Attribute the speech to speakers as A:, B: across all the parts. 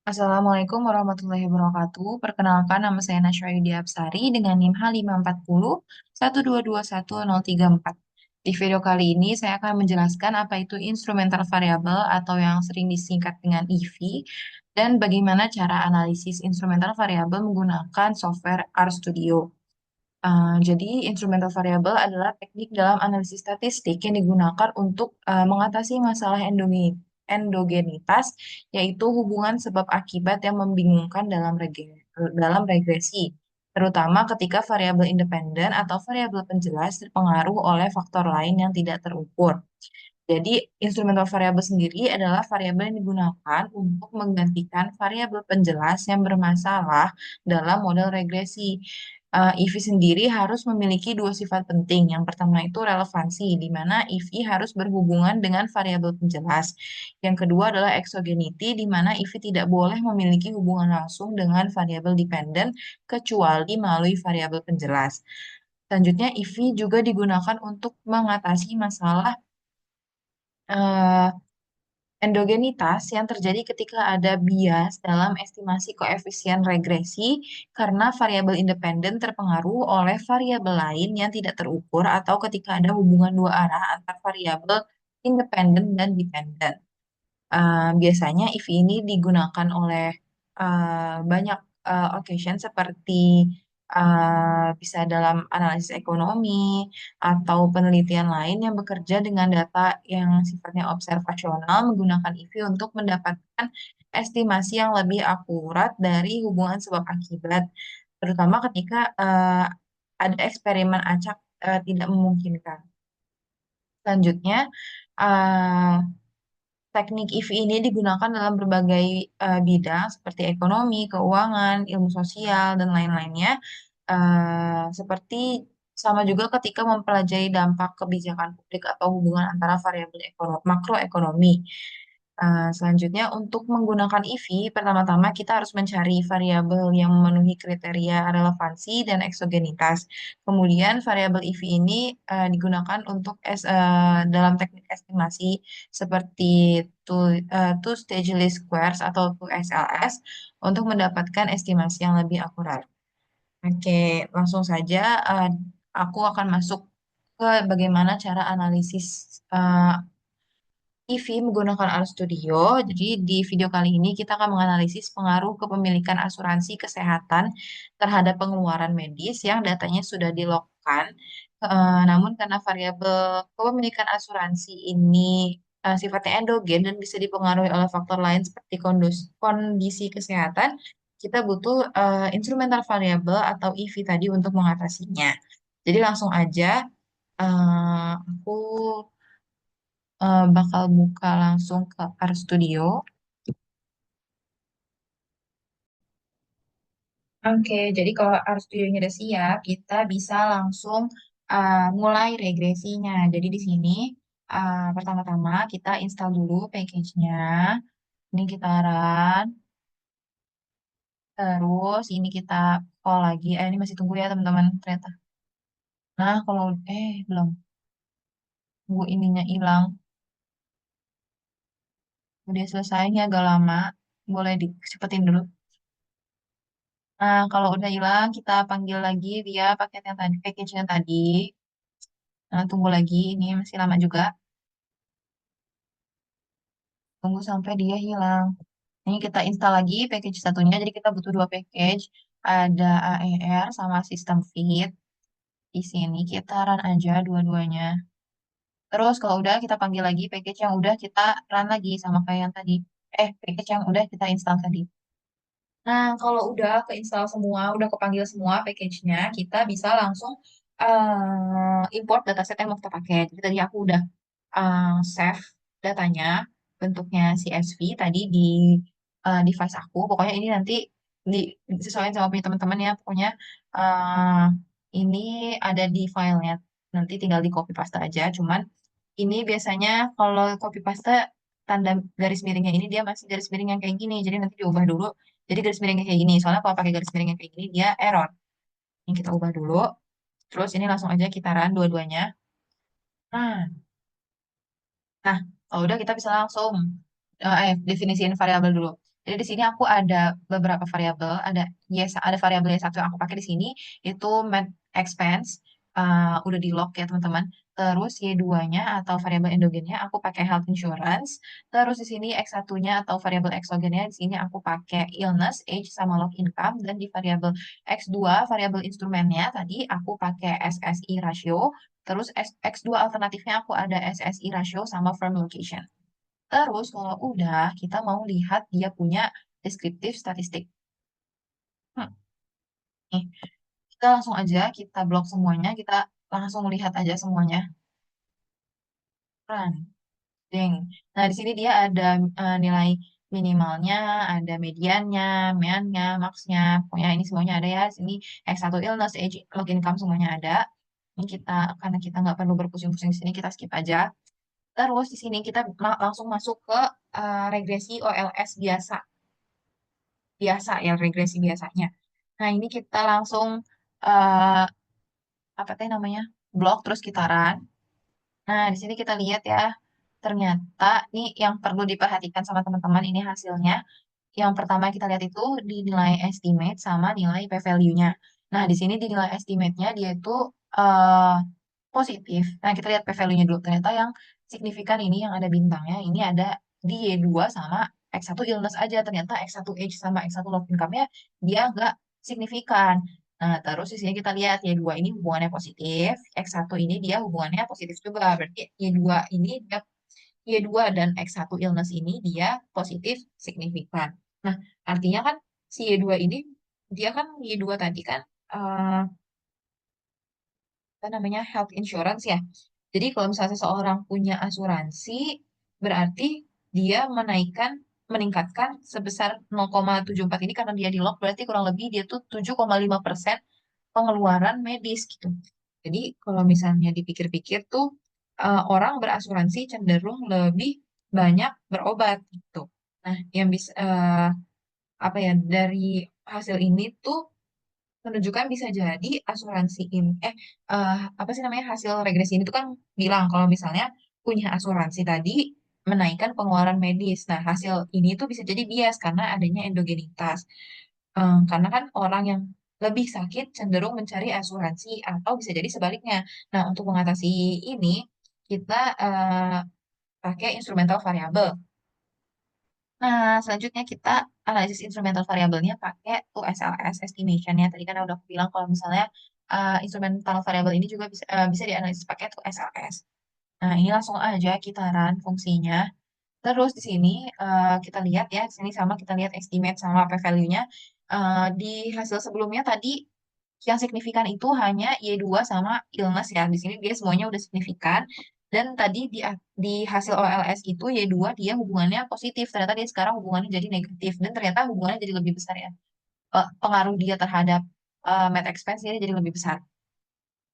A: Assalamualaikum warahmatullahi wabarakatuh. Perkenalkan, nama saya Nasya Yudia Absari dengan NIM H540 1221034. Di video kali ini saya akan menjelaskan apa itu instrumental variable atau yang sering disingkat dengan EV dan bagaimana cara analisis instrumental variable menggunakan software RStudio. Jadi, instrumental variable adalah teknik dalam analisis statistik yang digunakan untuk mengatasi masalah endogenitas, yaitu hubungan sebab akibat yang membingungkan dalam regresi, terutama ketika variabel independen atau variabel penjelas terpengaruh oleh faktor lain yang tidak terukur. Jadi, instrumental variabel sendiri adalah variabel yang digunakan untuk menggantikan variabel penjelas yang bermasalah dalam model regresi. EV sendiri harus memiliki dua sifat penting. Yang pertama itu relevansi, di mana EV harus berhubungan dengan variabel penjelas. Yang kedua adalah exogenity, di mana EV tidak boleh memiliki hubungan langsung dengan variabel dependen kecuali melalui variabel penjelas. Selanjutnya, EV juga digunakan untuk mengatasi masalah eh, endogenitas yang terjadi ketika ada bias dalam estimasi koefisien regresi karena variabel independen terpengaruh oleh variabel lain yang tidak terukur atau ketika ada hubungan dua arah antar variabel independen dan dependen. Biasanya if ini digunakan oleh banyak occasion seperti bisa dalam analisis ekonomi atau penelitian lain yang bekerja dengan data yang sifatnya observasional menggunakan IV untuk mendapatkan estimasi yang lebih akurat dari hubungan sebab akibat, terutama ketika ada eksperimen acak tidak memungkinkan. Selanjutnya, eh, teknik IV ini digunakan dalam berbagai bidang seperti ekonomi, keuangan, ilmu sosial, dan lain-lainnya. Seperti sama juga ketika mempelajari dampak kebijakan publik atau hubungan antara variabel makroekonomi. Selanjutnya, untuk menggunakan EV, pertama-tama kita harus mencari variabel yang memenuhi kriteria relevansi dan eksogenitas. Kemudian, variabel EV ini digunakan untuk dalam teknik estimasi seperti two-stage least squares atau 2SLS untuk mendapatkan estimasi yang lebih akurat. Oke, langsung saja aku akan masuk ke bagaimana cara analisis EV menggunakan RStudio. Jadi di video kali ini kita akan menganalisis pengaruh kepemilikan asuransi kesehatan terhadap pengeluaran medis yang datanya sudah dilogkan. Namun karena variabel kepemilikan asuransi ini sifatnya endogen dan bisa dipengaruhi oleh faktor lain seperti kondisi kesehatan, kita butuh instrumental variable atau EV tadi untuk mengatasinya. Jadi langsung aja aku bakal buka langsung ke RStudio. Oke, jadi kalau RStudio-nya udah siap, kita bisa langsung mulai regresinya. Jadi di sini pertama-tama kita install dulu package-nya. Ini kita run. Terus ini kita call lagi. Ini masih tunggu ya teman-teman ternyata. Nah, kalau belum. Tunggu ininya hilang. Udah selesai, ini agak lama. Boleh dicepetin dulu. Nah, kalau udah hilang, kita panggil lagi dia paket yang tadi, package yang tadi. Nah, tunggu lagi, ini masih lama juga. Tunggu sampai dia hilang. Ini kita install lagi package satunya, jadi kita butuh dua package. Ada AER sama System Feed. Di sini kita run aja dua-duanya. Terus kalau udah, kita panggil lagi package yang udah kita run lagi sama kayak yang tadi. Package yang udah kita install tadi. Nah, kalau udah keinstall semua, udah kepanggil semua package-nya, kita bisa langsung import dataset yang mau kita pakai. Jadi tadi aku udah save datanya, bentuknya CSV tadi di device aku. Pokoknya ini nanti disesuaikan sama punya teman-teman ya. Pokoknya eh, ini ada di filenya. Nanti tinggal di copy paste aja. Cuman ini biasanya kalau copy paste tanda garis miringnya ini dia masih garis miring yang kayak gini. Jadi nanti diubah dulu jadi garis miringnya kayak gini. Soalnya kalau pakai garis miring yang kayak gini dia error. Ini kita ubah dulu. Terus ini langsung aja kita run dua-duanya. Nah, nah, kalau udah kita bisa langsung definisiin variabel dulu. Jadi di sini aku ada beberapa variabel, ada variabel Y1 yang aku pakai di sini itu net expense, udah di lock ya teman-teman. Terus Y2-nya atau variabel endogennya aku pakai health insurance. Terus di sini X1-nya atau variabel exogennya di sini aku pakai illness, age sama log income, dan di variabel X2 variabel instrumennya tadi aku pakai SSI ratio. Terus X2 alternatifnya aku ada SSI ratio sama firm location. Terus kalau udah, kita mau lihat dia punya deskriptif statistik. Hmm, nih, kita langsung aja, kita blok semuanya, kita langsung lihat aja semuanya. Run, ding. Nah, di sini dia ada nilai minimalnya, ada mediannya, meannya, maxnya. Pokoknya ini semuanya ada ya. Di sini X1 illness, age, log income semuanya ada. Ini kita, karena kita nggak perlu berpusing-pusing di sini, kita skip aja. Terus di sini kita langsung masuk ke regresi OLS biasa. Biasa ya, regresi biasanya. Nah, ini kita langsung eh apa teh namanya? Blok terus kita run. Nah, di sini kita lihat ya. Ternyata ini yang perlu diperhatikan sama teman-teman ini hasilnya. Yang pertama kita lihat itu di nilai estimate sama nilai p-value-nya. Nah, di sini di nilai estimate-nya dia itu eh, positif. Nah, kita lihat p-value-nya dulu. Ternyata yang signifikan ini yang ada bintangnya, ini ada di Y2 sama X1 illness aja. Ternyata X1 age sama X1 log income-nya dia nggak signifikan. Nah, terus di sini kita lihat Y2 ini hubungannya positif, X1 ini dia hubungannya positif juga. Berarti Y2 ini dia Y2 dan X1 illness ini dia positif signifikan. Nah, artinya kan si Y2 ini dia kan Y2 tadi kan eh, apa namanya health insurance ya. Jadi kalau misalnya seseorang punya asuransi, berarti dia meningkatkan sebesar 0,74 ini karena dia di lock, berarti kurang lebih dia tuh 7,5% pengeluaran medis gitu. Jadi kalau misalnya dipikir-pikir tuh orang berasuransi cenderung lebih banyak berobat gitu. Nah, yang bisa apa ya dari hasil ini tuh menunjukkan bisa jadi asuransi ini apa sih namanya hasil regresi ini tuh kan bilang kalau misalnya punya asuransi tadi menaikkan pengeluaran medis. Nah, hasil ini tuh bisa jadi bias karena adanya endogenitas. Karena kan orang yang lebih sakit cenderung mencari asuransi atau bisa jadi sebaliknya. Nah, untuk mengatasi ini kita pakai instrumental variabel. Nah, selanjutnya kita analisis instrumental variabelnya pakai USLS estimation ya. Tadi kan udah aku bilang kalau misalnya instrumental variabel ini juga bisa dianalisis pakai USLS. Nah, ini langsung aja kita run fungsinya. Terus di sini kita lihat ya, di sini sama kita lihat estimate sama p-value-nya. Di hasil sebelumnya tadi yang signifikan itu hanya Y2 sama illness ya. Di sini dia semuanya udah signifikan. Dan tadi di hasil OLS itu Y2 dia hubungannya positif. Ternyata dia sekarang hubungannya jadi negatif. Dan ternyata hubungannya jadi lebih besar ya. Pengaruh dia terhadap net expense ini jadi lebih besar.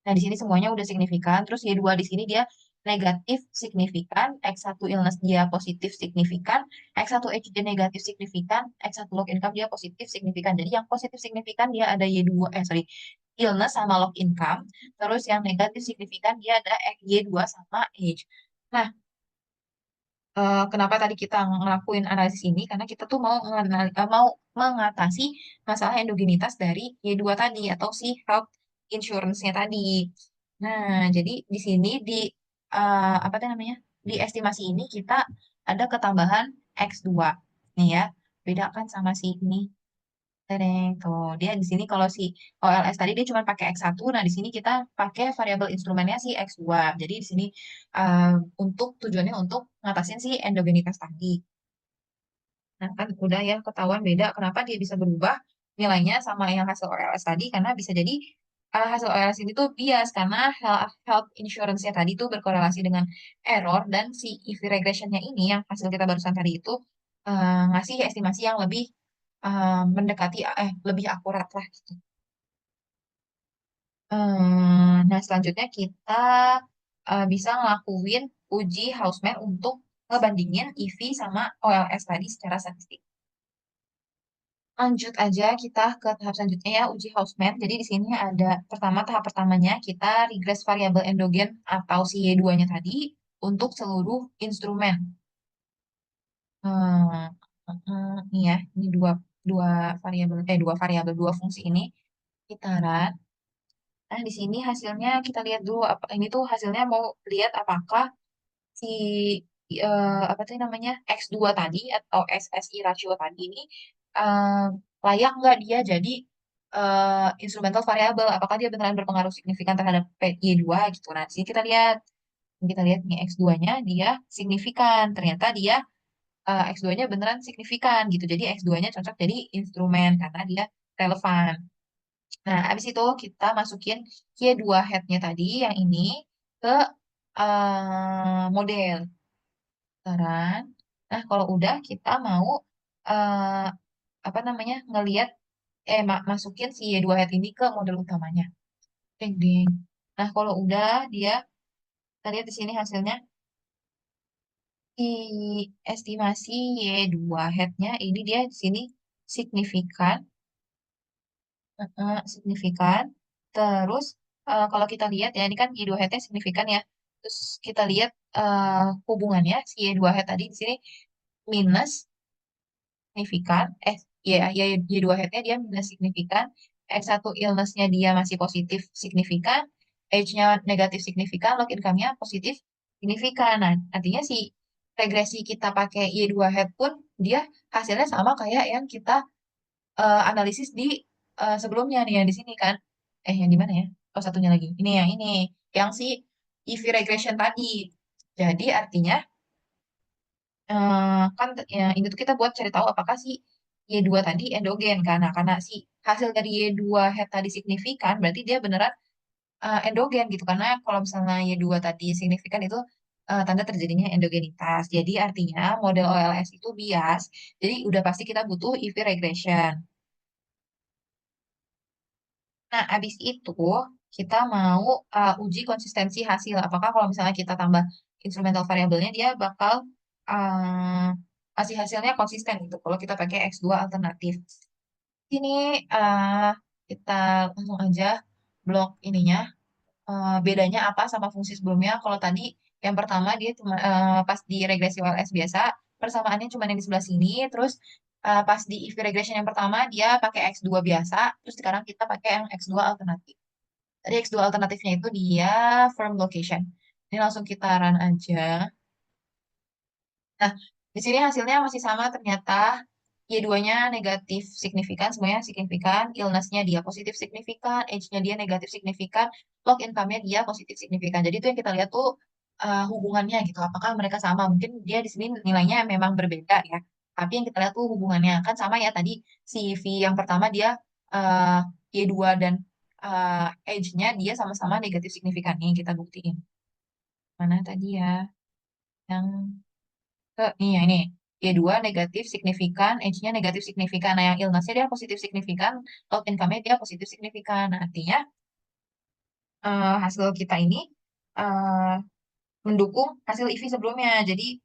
A: Nah, di sini semuanya udah signifikan. Terus Y2 di sini dia negatif signifikan, X1 illness dia positif signifikan, X1 HD negatif signifikan, X1 log income dia positif signifikan. Jadi yang positif signifikan dia ada Y2, sorry, illness sama log income. Terus yang negatif signifikan dia ada Y2 sama age. Nah, kenapa tadi kita ngelakuin analisis ini? Karena kita tuh mau mengatasi masalah endogenitas dari Y2 tadi atau si health insurance-nya tadi. Nah, jadi di sini apa tuh namanya? Di estimasi ini kita ada ketambahan X2. Nih ya, beda kan sama si ini. Tereng, tuh dia di sini kalau si OLS tadi dia cuma pakai X1, nah di sini kita pakai variabel instrumennya si X2. Jadi di sini eh, untuk tujuannya untuk ngatasin si endogenitas tadi. Nah kan udah ya ketahuan beda kenapa dia bisa berubah nilainya sama yang hasil OLS tadi karena bisa jadi hasil OLS ini tuh bias karena health insurance-nya tadi tuh berkorelasi dengan error dan si EV regression-nya ini yang hasil kita barusan tadi itu ngasih estimasi yang lebih mendekati lebih akurat lah gitu. Nah, selanjutnya kita bisa ngelakuin uji Houseman untuk ngebandingin EV sama OLS tadi secara statistik. Lanjut aja kita ke tahap selanjutnya ya, uji Houseman. Jadi di sini ada tahap pertamanya kita regress variabel endogen atau si Y2-nya tadi untuk seluruh instrumen. Hmm, nih ya, ini dua dua dua variabel dua fungsi ini kitaran. Nah, di sini hasilnya kita lihat dulu apa ini tuh hasilnya mau lihat apakah si apa tuh namanya X2 tadi atau SSI rasio tadi ini eh, layak nggak dia jadi instrumental variabel, apakah dia beneran berpengaruh signifikan terhadap PY2 gitu. Nah, di sini kita lihat nih X2-nya dia signifikan. Ternyata dia X2-nya beneran signifikan gitu. Jadi X2-nya cocok jadi instrumen karena dia relevan. Nah, habis itu kita masukin Y2 head-nya tadi yang ini ke model saran. Nah, kalau udah kita mau eh, apa namanya ngelihat masukin si Y2 head ini ke model utamanya. Ding ding. Nah, kalau udah dia kita lihat di sini hasilnya di estimasi Y2 head-nya ini dia di sini signifikan signifikan. Terus kalau kita lihat ya ini kan Y2 head-nya signifikan ya. Terus kita lihat hubungannya si Y2 head tadi di sini minus signifikan, Y2 head-nya dia minus signifikan, X1 illness-nya dia masih positif signifikan, H-nya negatif signifikan, log income-nya positif signifikan. Nah, artinya si regresi kita pakai Y2 head pun dia hasilnya sama kayak yang kita analisis di sebelumnya nih, yang di sini kan. Yang di mana ya? Oh, satunya lagi. Ini yang ini, yang si EV regression tadi. Jadi artinya kan ya, ini tuh kita buat cari tahu apakah si Y2 tadi endogen kan. Nah, karena si hasil dari Y2 head tadi signifikan, berarti dia beneran endogen gitu. Karena kalau misalnya Y2 tadi signifikan itu tanda terjadinya endogenitas. Jadi artinya model OLS itu bias. Jadi udah pasti kita butuh EV regression. Nah, abis itu kita mau uji konsistensi hasil. Apakah kalau misalnya kita tambah instrumental variabelnya, dia bakal kasih hasilnya konsisten gitu. Kalau kita pakai X2 alternatif. Sini kita langsung aja blok ininya. Bedanya apa sama fungsi sebelumnya? Kalau tadi yang pertama dia cuma pas di regresi OLS biasa, persamaannya cuma yang di sebelah sini. Terus pas di if regression yang pertama dia pakai X2 biasa, terus sekarang kita pakai yang X2 alternatif. Tadi X2 alternatifnya itu dia firm location. Ini langsung kita run aja. Nah, di sini hasilnya masih sama ternyata. Y2-nya negatif signifikan, semuanya signifikan. Illness-nya dia positif signifikan, age-nya dia negatif signifikan, log income-nya dia positif signifikan. Jadi itu yang kita lihat tuh hubungannya gitu. Apakah mereka sama? Mungkin dia di sini nilainya memang berbeda ya. Tapi yang kita lihat tuh hubungannya kan sama ya tadi si V yang pertama dia uh, Y2 dan age-nya dia sama-sama negatif signifikan nih kita buktiin. Mana tadi ya? Yang nih ya ini. Y2 negatif signifikan, H-nya negatif signifikan. Nah, yang illness-nya dia positif signifikan, log income-nya dia positif signifikan. Nah, artinya hasil kita ini eh, mendukung hasil EV sebelumnya. Jadi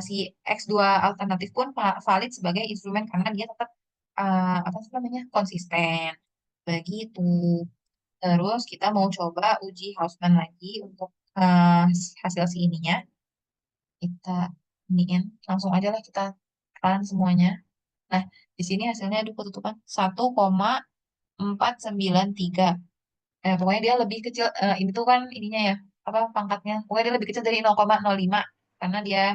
A: si X2 alternatif pun valid sebagai instrumen karena dia tetap apa sih namanya konsisten. Begitu. Terus kita mau coba uji Hausman lagi untuk eh, hasil si ininya. Kita iniin langsung aja lah kita run semuanya. Nah, di sini hasilnya aduh ketutupan 1,493. Pokoknya dia lebih kecil, ini tuh kan ininya ya, apa pangkatnya. Pokoknya dia lebih kecil dari 0,05. Karena dia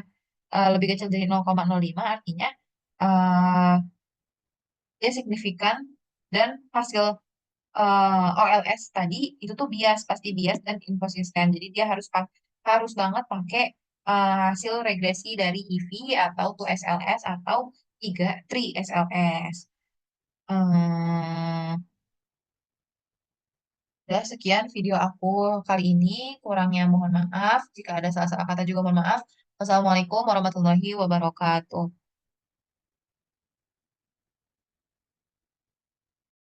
A: lebih kecil dari 0,05 artinya eh, dia signifikan dan hasil OLS tadi itu tuh bias, pasti bias dan inkonsisten. Jadi dia harus banget pakai hasil regresi dari EV atau 2SLS atau 3 SLS. Hmm, udah sekian video aku kali ini. Kurangnya mohon maaf. Jika ada salah-salah kata juga mohon maaf. Wassalamualaikum warahmatullahi wabarakatuh.